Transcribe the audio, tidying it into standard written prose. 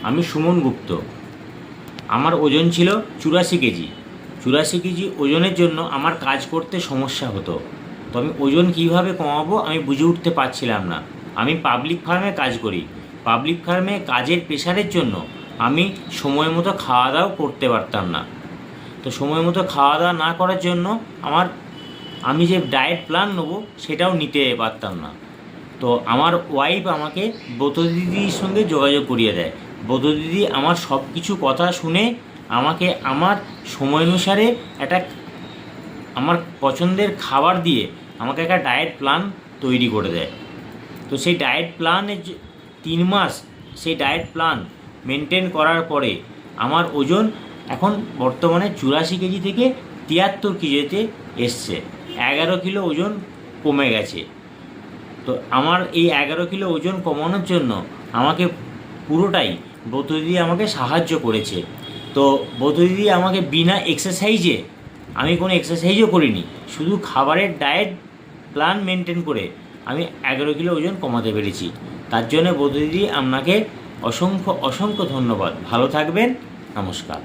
আমি সুমন গুপ্ত। আমার ওজন ছিল 84 কেজি। 84 কেজি ওজনের জন্য আমার কাজ করতে সমস্যা হতো। তো আমি ওজন কীভাবে কমাবো আমি বুঝে উঠতে পারছিলাম না। আমি পাবলিক ফার্মে কাজ করি। পাবলিক ফার্মে কাজের প্রেশারের জন্য আমি সময় মতো খাওয়া দাওয়া করতে পারতাম না। তো সময় মতো খাওয়া দাওয়া না করার জন্য আমি যে ডায়েট প্ল্যান নেবো সেটাও নিতে পারতাম না। তো আমার ওয়াইফ আমাকে ব্রত দিদির সঙ্গে যোগাযোগ করিয়ে দেয়। ব্রত দিদি আমার সব কিছু কথা শুনে আমাকে আমার সময় অনুসারে একটা আমার পছন্দের খাবার দিয়ে আমাকে একটা ডায়েট প্ল্যান তৈরি করে দেয়। তো সেই ডায়েট প্ল্যানে 3 মাস সেই ডায়েট প্ল্যান মেনটেন করার পরে আমার ওজন এখন বর্তমানে 84 কেজি থেকে 73 কেজিতে এসছে। 11 কিলো ওজন কমে গেছে। তো আমার এই 11 কিলো ওজন কমানোর জন্য আমাকে পুরোটাই ব্রত দিদি আমাকে সাহায্য করেছে। তো ব্রত দিদি আমাকে বিনা এক্সারসাইজে, আমি কোনো এক্সারসাইজও করিনি, শুধু খাবারের ডায়েট প্ল্যান মেনটেন করে আমি 11 কিলো ওজন কমাতে পেরেছি। তার জন্য ব্রত দিদি আপনাকে অসংখ্য অসংখ্য ধন্যবাদ। ভালো থাকবেন। নমস্কার।